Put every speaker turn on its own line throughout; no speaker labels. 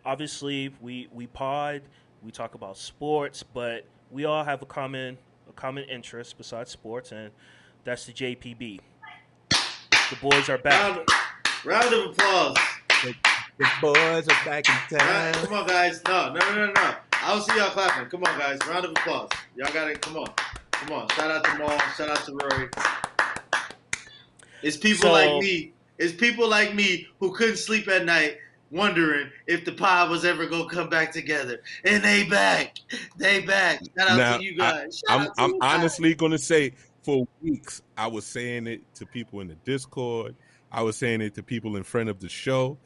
obviously we pod, we talk about sports, but we all have a common interest besides sports, and that's the JPB. The boys are back.
Round of applause.
The boys are back in town.
Come on, guys. No. I don't see y'all clapping. Come on, guys. Round of applause. Y'all got it. Come on. Shout out to Maul. Shout out to Rory. It's people like me. It's people like me who couldn't sleep at night wondering if the pod was ever going to come back together. And they back. Shout out to you guys.
I'm honestly going to say, for weeks, I was saying it to people in the Discord. I was saying it to people in front of the show.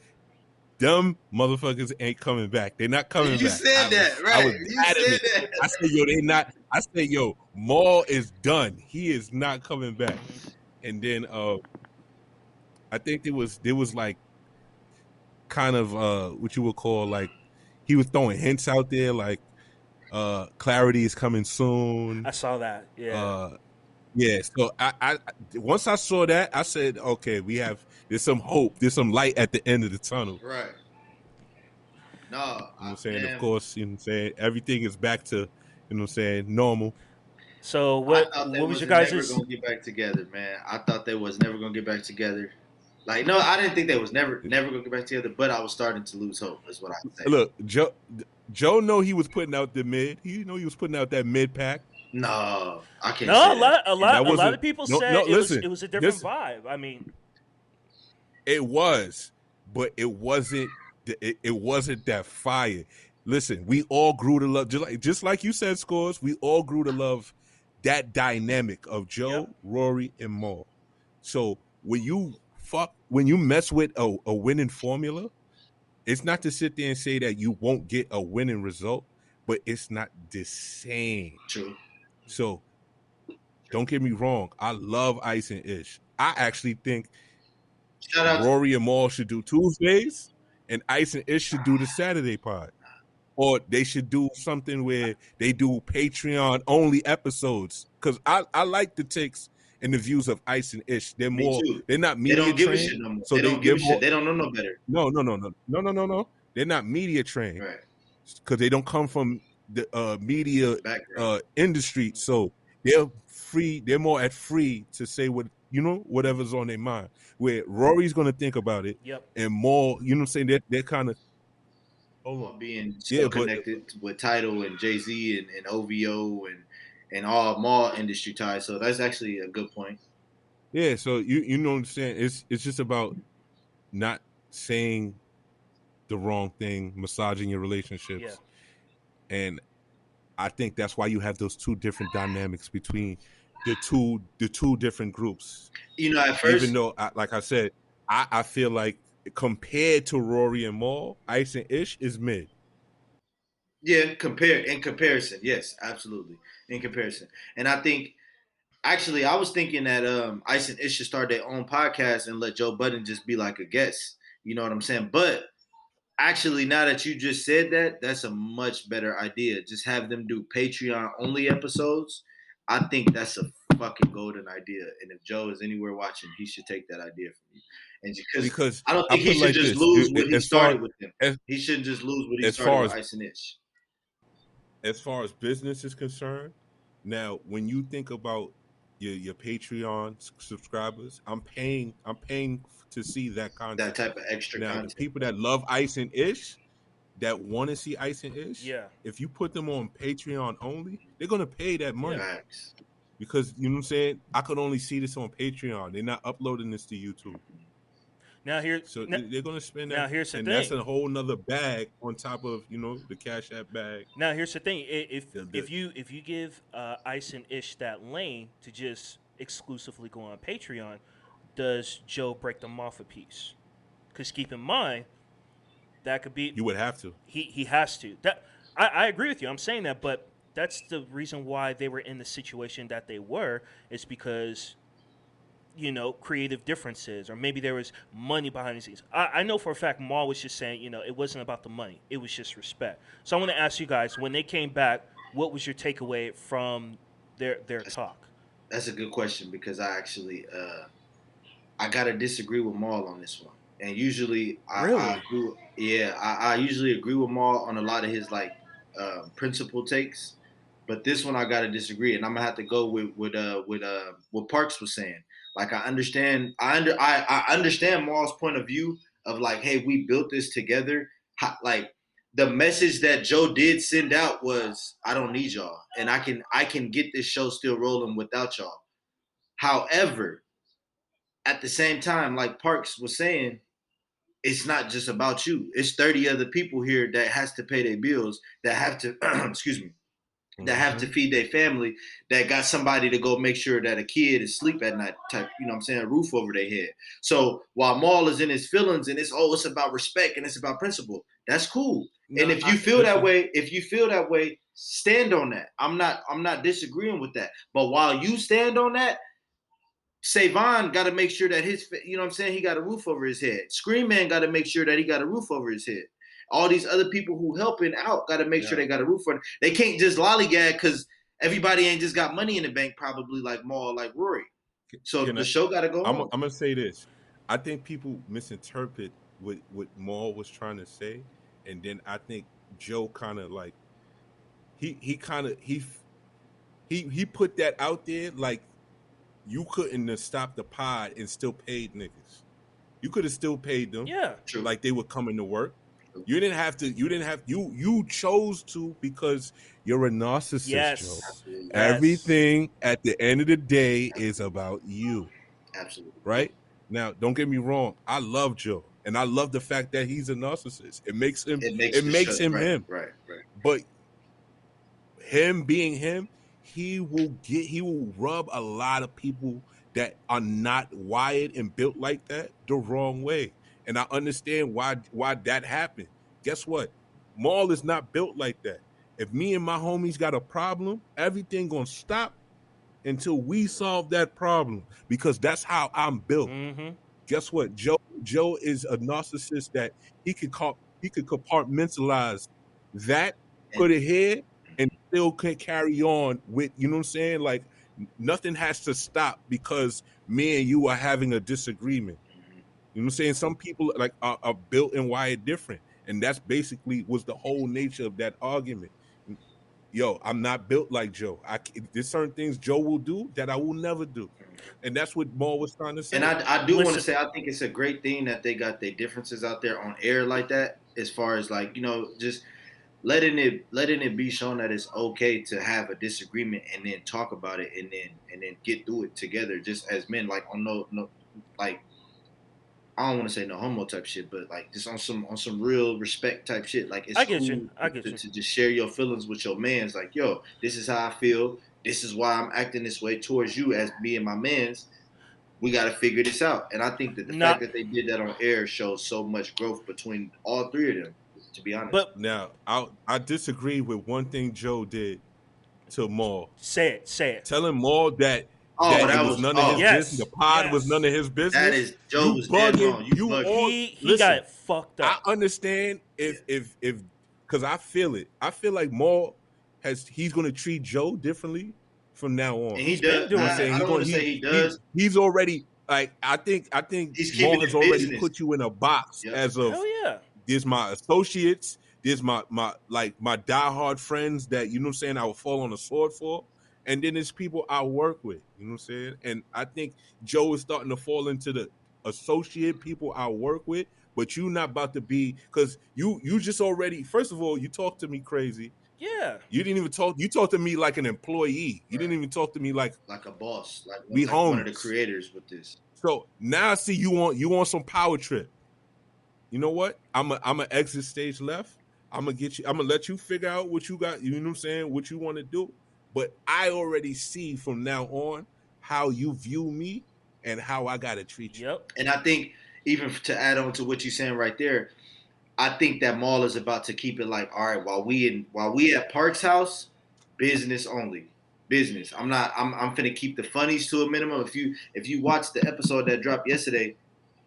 Them motherfuckers ain't coming back. They're not coming back.
You said that, right?
I was adamant. I said, yo, they not. I said, yo, Maul is done. He is not coming back. And then I think there was like kind of what you would call like he was throwing hints out there like clarity is coming soon.
I saw that. Yeah.
Yeah, so I once I saw that, I said, okay, there's some hope, there's some light at the end of the tunnel.
Right. No,
you know what I'm saying? Of course, you know what I'm saying? Everything is back to, you know what I'm saying, normal.
So what was your guys'
never gonna get back together, man. I thought they was never gonna get back together. Like, no, I didn't think they was never gonna get back together, but I was starting to lose hope, is what I was saying.
Look, Joe know he was putting out the mid. He was putting out that mid pack.
No, I can't.
No,
say
a lot of people said it was a different vibe. I mean,
it was, but it wasn't. It wasn't that fire. Listen, we all grew to love, just like you said, Scores. We all grew to love that dynamic of Joe, Rory, and Maul. So when you mess with a winning formula, it's not to sit there and say that you won't get a winning result, but it's not the same.
True.
So, don't get me wrong. I love Ice and Ish. I actually think Rory and Maul should do Tuesdays, and Ice and Ish should do the Saturday pod. Or they should do something where they do Patreon-only episodes. Because I like the takes and the views of Ice and Ish. They're not media trained. They don't give a shit no more.
So they don't give a shit. They don't know no better.
No. They're not media trained.
Right.
Because they don't come from the media industry, so they're free. They're more at free to say whatever's on their mind. Where Rory's going to think about it, and more, you know what I'm saying? They're kind of
being still connected with Tidal and Jay-Z and OVO and all Maul industry ties. So that's actually a good point.
Yeah, so you know what I'm saying? It's just about not saying the wrong thing, massaging your relationships.
Yeah.
And I think that's why you have those two different dynamics between the two different groups.
You know, at first,
even though, like I said, I feel like compared to Rory and Maul, Ice and Ish is mid.
Yeah, in comparison, yes, absolutely, in comparison. And I think, actually, I was thinking that Ice and Ish should start their own podcast and let Joe Budden just be like a guest. You know what I'm saying? But actually, now that you just said that, that's a much better idea. Just have them do Patreon-only episodes. I think that's a fucking golden idea. And if Joe is anywhere watching, he should take that idea from you. And because I don't think he should just lose what he started with them. He shouldn't just lose what he started with Ice and Ish.
As far as business is concerned, now when you think about your Patreon subscribers, I'm paying to see that content.
That type of extra content.
The people that love Ice and Ish, that want to see Ice and Ish, if you put them on Patreon only, they're going to pay that money.
Facts.
Because, you know what I'm saying, I could only see this on Patreon. They're not uploading this to YouTube.
Now
they're going to spend that.
Now here's the thing.
That's a whole nother bag on top of, the Cash App bag.
Now here's the thing. If you give Ice and Ish that lane to just exclusively go on Patreon, does Joe break them off a piece? Because keep in mind, that could be...
You would have to.
He has to. I agree with you. I'm saying that, but that's the reason why they were in the situation that they were, is because, creative differences, or maybe there was money behind the scenes. I know for a fact Maul was just saying, it wasn't about the money. It was just respect. So I want to ask you guys, when they came back, what was your takeaway from their talk?
That's a good question, because I actually... I got to disagree with Maul on this one. and usually I
Really?
do. Yeah, I usually agree with Maul on a lot of his like principle takes, but this one I gotta disagree, and I'm gonna have to go with what Parks was saying. Like I understand Maul's point of view of like, hey, we built this together. Like the message that Joe did send out was, I don't need y'all, and I can get this show still rolling without y'all. However, at the same time, like Parks was saying, it's not just about you. It's 30 other people here that has to pay their bills, that have to excuse me, that have to feed their family, that got somebody to go make sure that a kid is asleep at night type, you know what I'm saying, a roof over their head. So while Maul is in his feelings and it's about respect and it's about principle, that's cool. No, and if you feel that way, stand on that. I'm not disagreeing with that. But while you stand on that, Savon got to make sure that his, you know what I'm saying, he got a roof over his head. Scream Man got to make sure that he got a roof over his head. All these other people who helping out got to make sure they got a roof over. They can't just lollygag because everybody ain't just got money in the bank, probably like Maul, like Rory. So the show got to go on.
I'm going to say this. I think people misinterpret what Maul was trying to say. And then I think Joe kind of like, he put that out there like, you couldn't have stopped the pod and still paid niggas. You could have still paid them.
Yeah.
True.
Like they were coming to work. You didn't have to. You chose to because you're a narcissist,
yes.
Joe.
Absolutely.
Everything at the end of the day is about you.
Absolutely.
Right? Now, don't get me wrong. I love Joe. And I love the fact that he's a narcissist. It makes him him.
Right.
But him being him, he will rub a lot of people that are not wired and built like that the wrong way. And I understand why that happened. Guess what? Maul is not built like that. If me and my homies got a problem, everything gonna stop until we solve that problem, because that's how I'm built.
Mm-hmm.
Guess what? Joe is a narcissist that he could compartmentalize that, put it here, and still can carry on with, you know what I'm saying? Like nothing has to stop because me and you are having a disagreement. You know what I'm saying? Some people like are built and wired different. And that's basically was the whole nature of that argument. Yo, I'm not built like Joe. There's certain things Joe will do that I will never do. And that's what Maul was trying to say.
And I do want to say, I think it's a great thing that they got their differences out there on air like that, as far as like, you know, just letting it be shown that it's okay to have a disagreement and then talk about it and then get through it together just as men, like on no like, I don't want to say no homo type shit, but like just on some real respect type shit. Like it's cool to just share your feelings with your mans. Like, yo, this is how I feel. This is why I'm acting this way towards you as me and my mans. We got to figure this out. And I think that the fact that they did that on air shows so much growth between all three of them, to be honest.
But
now, I disagree with one thing Joe did to Maul.
Say it.
Telling Maul that it was none of his business. The pod was none of his business.
That is Joe was dead wrong.
He got fucked up.
I understand if because I feel it. I feel like Maul he's going to treat Joe differently from now on.
And he does. I don't want to say he does.
He's already like I think Maul has already put you in a box as of.
Hell yeah.
There's my associates. There's my diehard friends that, you know what I'm saying, I would fall on the sword for. And then there's people I work with, you know what I'm saying? And I think Joe is starting to fall into the associate people I work with, but you not about to be, because you just already, first of all, you talk to me crazy.
Yeah.
You didn't even talk, you talked to me like an employee. You didn't even talk to me like
a boss, like
one
of the creators with this.
So now I see you want some power trip. You know what? I'm a exit stage left. I'm gonna let you figure out what you got, you know what I'm saying, what you want to do. But I already see from now on how you view me and how I gotta treat you.
Yep.
And I think even to add on to what you're saying right there, I think that Maul is about to keep it like, all right, while we at Park's house, business only. Business. I'm finna keep the funnies to a minimum. If you watch the episode that dropped yesterday,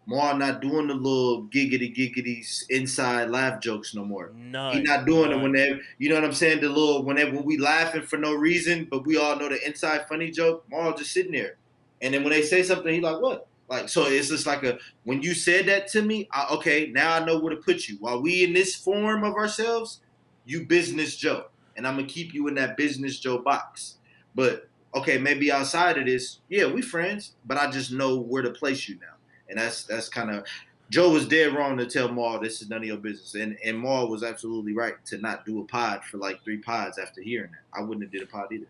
Maul not doing the little giggity inside laugh jokes no more. He not doing it whenever, you know what I'm saying? The little when we laughing for no reason, but we all know the inside funny joke. Maul just sitting there, and then when they say something, he like, what? Like, so it's just like when you said that to me, okay, now I know where to put you. While we in this form of ourselves, you business Joe. And I'm going to keep you in that business Joe box. But, okay, maybe outside of this, yeah, we friends, but I just know where to place you now. And that's kind of, Joe was dead wrong to tell Maul this is none of your business. And Maul was absolutely right to not do a pod for like 3 pods after hearing that. I wouldn't have did a pod either.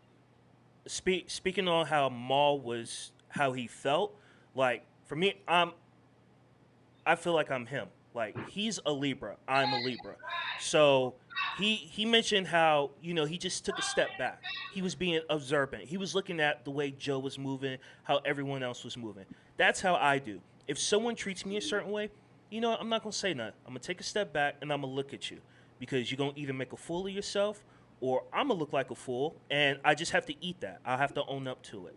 Speaking on how Maul was, how he felt, like, for me, I feel like I'm him. Like, he's a Libra, I'm a Libra. So he mentioned how, he just took a step back. He was being observant. He was looking at the way Joe was moving, how everyone else was moving. That's how I do. If someone treats me a certain way, I'm not going to say nothing. I'm going to take a step back and I'm going to look at you, because you're going to either make a fool of yourself or I'm going to look like a fool, and I just have to eat that. I'll have to own up to it.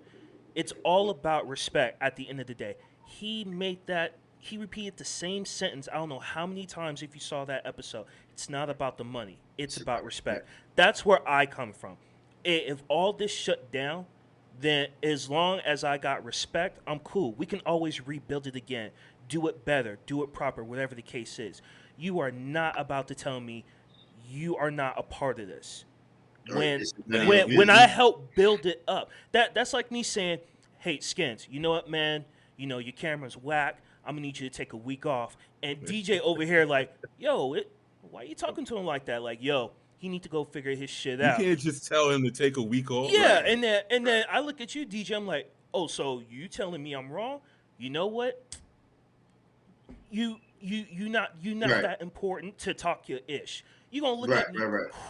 It's all about respect at the end of the day. He repeated the same sentence I don't know how many times if you saw that episode. It's not about the money. It's about respect. That's where I come from. If all this shut down, then as long as I got respect, I'm cool. We can always rebuild it again. Do it better. Do it proper, whatever the case is. You are not about to tell me you are not a part of this. When I help build it up. That's like me saying, hey, Skins, you know what, man? Your camera's whack. I'm going to need you to take a week off. And DJ over here like, yo, why are you talking to him like that? Like, yo, he need to go figure his shit out.
You can't just tell him to take a week off.
Yeah, right. and then I look at you, DJ, I'm like, oh, so you telling me I'm wrong? You know what? You not right. That important to talk your ish. You're going to look at me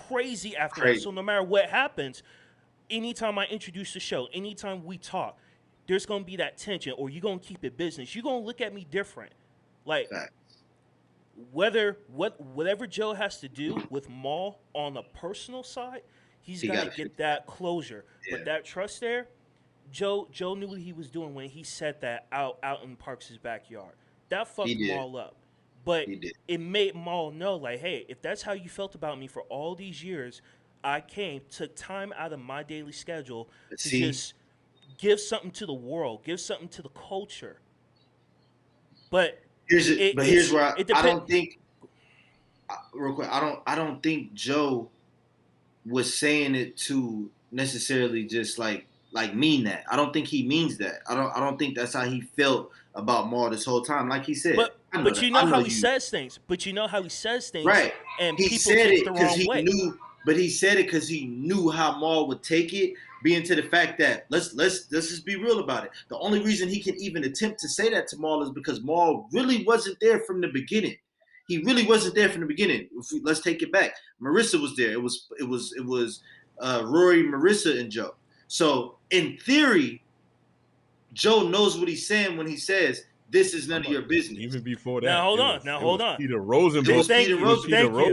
crazy after that. So no matter what happens, anytime I introduce the show, anytime we talk, there's going to be that tension, or you're going to keep it business. You're going to look at me different. Like, whatever Joe has to do with Maul on the personal side, he's got to get that closure. Yeah. But that trust there, Joe knew what he was doing when he said that out in Parks' backyard. That fucked Maul up. But it made Maul know, like, hey, if that's how you felt about me for all these years, I took time out of my daily schedule to just give something to the world, give something to the culture. But
here's where I don't think, real quick, I don't think Joe was saying it to necessarily just like mean that. I don't think he means that. I don't think that's how he felt about Maul this whole time. Like he said,
but you know how he says things. But you know how he says things,
right?
And
he
people
said
take
it
the wrong way.
But he said it because he knew how Maul would take it, being to the fact that let's just be real about it. The only reason he can even attempt to say that to Maul is because Maul really wasn't there from the beginning. He really wasn't there from the beginning. Let's take it back. Marissa was there. It was Rory, Marissa, and Joe. So in theory, Joe knows what he's saying when he says, "This is none of your business."
Even before that.
Now hold on.
Peter Rosenberg.
Thank you.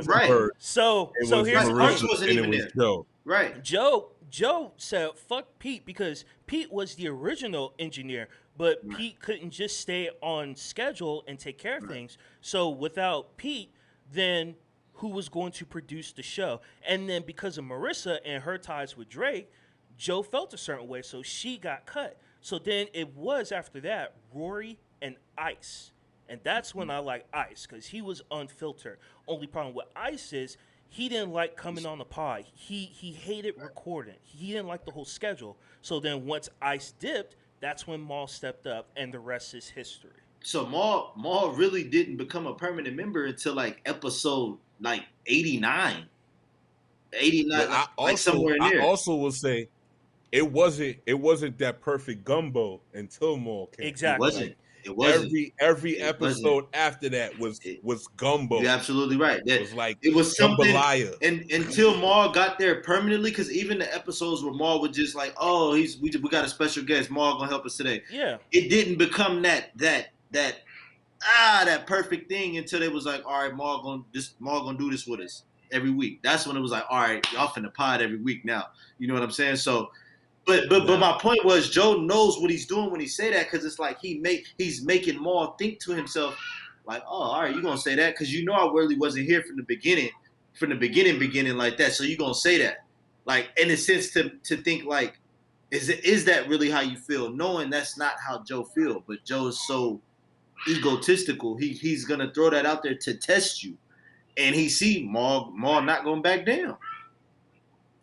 Right.
So here's
Punch wasn't even there.
Joe.
Right.
Joe said, fuck Pete, because Pete was the original engineer, but Pete couldn't just stay on schedule and take care of things. So without Pete, then who was going to produce the show? And then because of Marissa and her ties with Drake, Joe felt a certain way, so she got cut. So then it was after that, Rory and Ice. And that's when I like Ice, because he was unfiltered. Only problem with Ice is he didn't like coming on the pod. He hated recording. He didn't like the whole schedule. So then once Ice dipped, that's when Maul stepped up, and the rest is history.
So Maul really didn't become a permanent member until like episode 89. 89, somewhere in there.
I also will say it wasn't that perfect gumbo until Maul came.
Exactly.
It wasn't.
Every episode after that was gumbo.
You're absolutely right.
It
was something. And until Maul got there permanently, because even the episodes where Maul was just like, "Oh, we got a special guest. Maul gonna help us today."
Yeah.
It didn't become that perfect thing until they was like, "All right, Maul gonna do this with us every week." That's when it was like, "All right, y'all finna pod every week now." You know what I'm saying? So. But my point was, Joe knows what he's doing when he say that, because it's like he's making Maul think to himself, like, oh, all right, you're gonna say that because you know I really wasn't here from the beginning like that, so you're gonna say that, like, in a sense to think like, Is that really how you feel? Knowing that's not how Joe feel, but Joe is so egotistical. He's gonna throw that out there to test you, and he see Maul not going back down.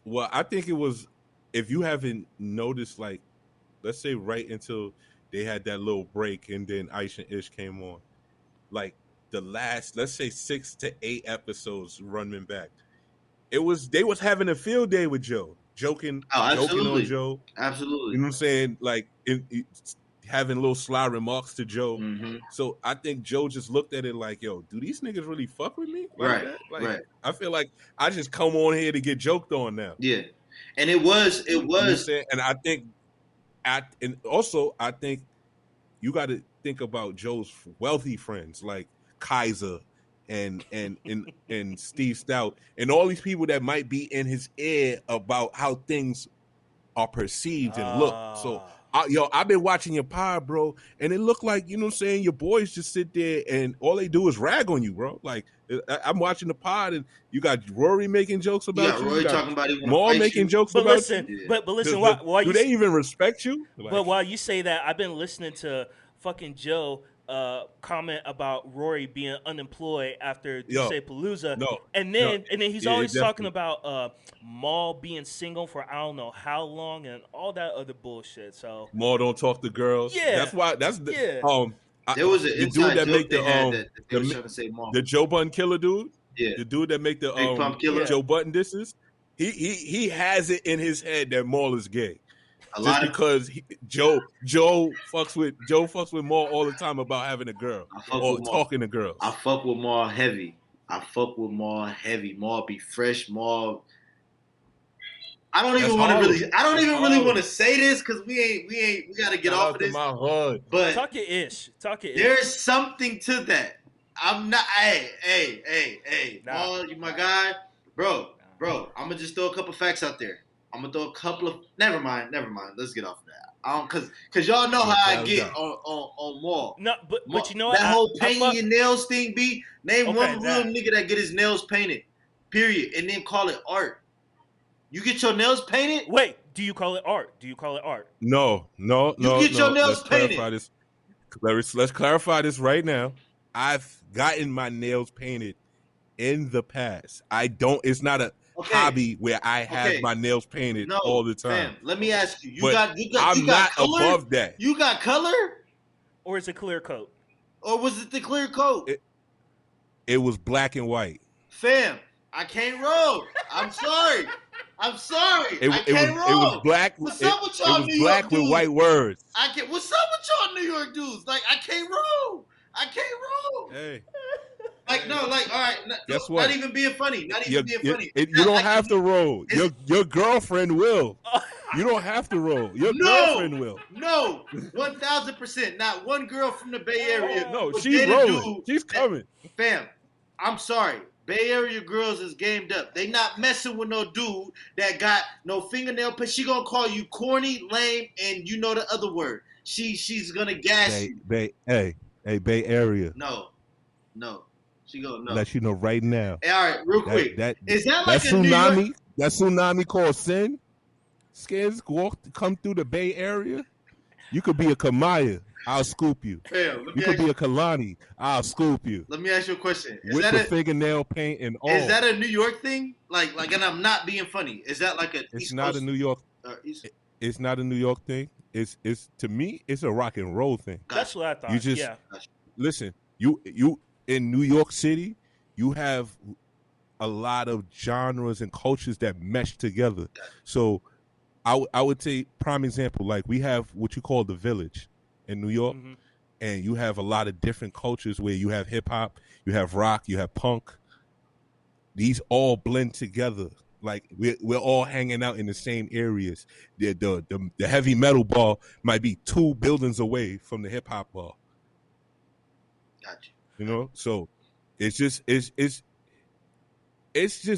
Well, I think it was, if you haven't noticed, like, let's say right until they had that little break and then Ice and Ish came on, like the last, let's say 6 to 8 episodes running back, they was having a field day with Joe, joking on Joe.
Absolutely.
You know what I'm saying? Like having little sly remarks to Joe.
Mm-hmm.
So I think Joe just looked at it like, yo, do these niggas really fuck with me? Like
Right.
that? Like,
right.
I feel like I just come on here to get joked on now.
Yeah. And it was.
You know what I'm saying? And I think I think you got to think about Joe's wealthy friends like Kaiser and Steve Stout and all these people that might be in his ear about how things are perceived and look. So I've been watching your pod, bro, and it looked like, you know what I'm saying, your boys just sit there and all they do is rag on you, bro. Like, I'm watching the pod and you got Rory making jokes about you.
Rory talking about it.
Maul making jokes about you.
But listen,
do they even respect you? Like,
but while you say that, I've been listening to fucking Joe comment about Rory being unemployed after Say Palooza. And then he's always talking about Maul being single for I don't know how long and all that other bullshit. So
Maul don't talk to girls.
Yeah.
That's why there was
an
the dude that make
the
Joe Budden killer dude.
Yeah.
The dude that make the
Big Pump Killer.
Joe Budden disses. He has it in his head that Maul is gay. Because Joe fucks with Maul all the time about having a girl or talking to girls.
I fuck with Maul heavy. Maul be fresh. Maul. I don't even really want to say this because we gotta get off of this.
My hood.
But
talk your ish.
There's something to that. I'm not. Hey,
nah.
Maul, you my guy, bro. I'm gonna just throw a couple facts out there. I'm gonna throw a couple of. Never mind. Let's get off of that. Cause y'all know how I get on Maul.
No, but you know what?
That whole painting your nails thing. Name one real nigga that get his nails painted. Period, and then call it art. You get your nails painted?
Wait, do you call it art?
No.
You get your nails painted.
Let's clarify this right now. I've gotten my nails painted in the past. I don't. It's not a hobby where I have my nails painted all the time.
Fam, let me ask you.
I'm not
color?
above that.
You got color?
Or is it clear coat?
Or was it the clear coat?
It was black and white.
Fam, I can't roll. I'm sorry. I can't roll.
It was black.
What's up with y'all
It was
New
black
York
with
dudes?
white words.
What's up with y'all New York dudes? Like, I can't roll.
Hey.
All right.
Guess what?
Not even being funny. You
don't have to roll. Your girlfriend will. You don't have to roll. Your girlfriend will.
No, 1,000%. Not one girl from the Bay Area.
No, she's rolling. She's coming.
Fam, I'm sorry. Bay Area girls is gamed up. They not messing with no dude that got no fingernail paint. She gonna call you corny, lame, and you know the other word. She's gonna gas you.
Bay Area.
No. She gonna no.
Let you know right now.
Hey, all right, real quick. Is that like a
tsunami?
New York?
That tsunami called sin? Skins come through the Bay Area? You could be a Kamaya. I'll scoop you.
Fam,
you could be a Kalani. I'll scoop you.
Let me ask you a question.
With the fingernail paint and all.
Is that a New York thing? Like, and I'm not being funny. Is that like a?
It's not a New York. It's not a New York thing. It's to me. It's a rock and roll thing.
That's what I thought.
Listen. You in New York City, you have a lot of genres and cultures that mesh together. So, I would say prime example. Like we have what you call the Village in New York, and you have a lot of different cultures where you have hip hop, you have rock, you have punk. These all blend together. Like we're all hanging out in the same areas. The heavy metal bar might be 2 buildings away from the hip hop bar.
Gotcha.
You know, so it's just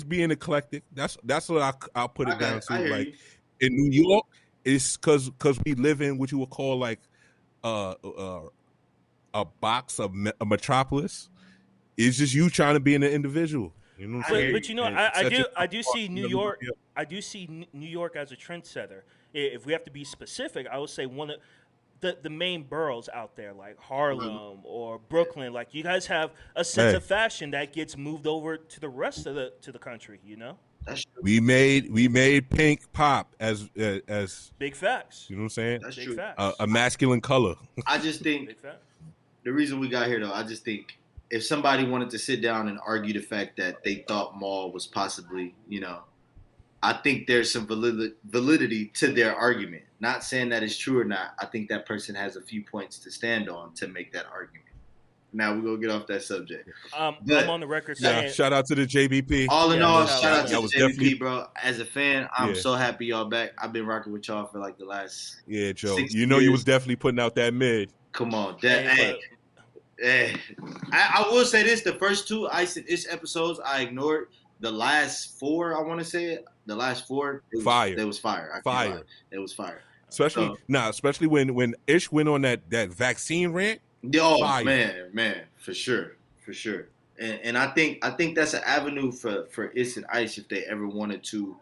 being eclectic. That's what I'll put it down to. Like in New York, it's because we live in what you would call like a box of a metropolis. It's just you trying to be an individual. You know what I'm saying?
But you know,
And
I
set
do
yourself
I do
apart
see
from
New
everybody
York.
else.
I do see New York as a trendsetter. If we have to be specific, I would say one of the main boroughs out there, like Harlem or Brooklyn. Like you guys have a sense
Hey.
of fashion that gets moved over to the rest of the country. You know,
That's true.
We made pink pop as
big facts.
you know what I'm saying?
That's
Big
true.
facts.
A masculine color.
I just think
Big facts.
the reason we got here, though, I just think if somebody wanted to sit down and argue the fact that they thought Maul was possibly, I think there's some validity to their argument. Not saying that it's true or not. I think that person has a few points to stand on to make that argument. Now we're gonna get off that subject.
I'm on the record
Yeah,
saying.
shout out to the JBP.
All in
Yeah,
all,
shout
shout
out
out
to
to
that
the
was
JVP,
definitely-
bro. As a fan, I'm
Yeah.
so happy y'all back. I've been rocking with y'all for like the last.
Yeah, Joe.
6
You know you
years.
was definitely putting out that mid.
Come on,
Hey,
I will say this: the first 2 Ice and Ish episodes I ignored. The last 4, I want to say it. The last 4,
Fire.
It was fire. I can't
Fire.
lie. It was fire.
Especially when Ish went on that vaccine rant.
Oh
Fire.
man, for sure. And I think that's an avenue for Ish and Ice if they ever wanted to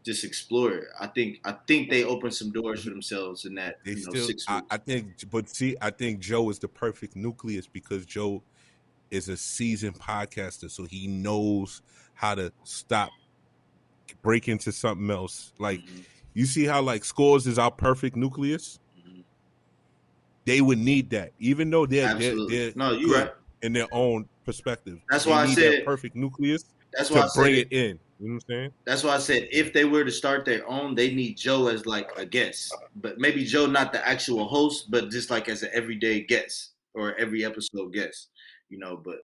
just explore it. I think they opened some doors for themselves in that.
They
6 weeks.
I think Joe is the perfect nucleus because Joe is a seasoned podcaster, so he knows how to break into something else. Like you see how like Scores is our perfect nucleus. They would need that, even though they're
no, you
good
right
in their own perspective.
That's
they
why I
need
said
that perfect nucleus
that's why
to
I said
bring it in. You know what I'm saying?
That's why I said if they were to start their own, they need Joe as like a guest, but maybe Joe not the actual host, but just like as an everyday guest or every episode guest, But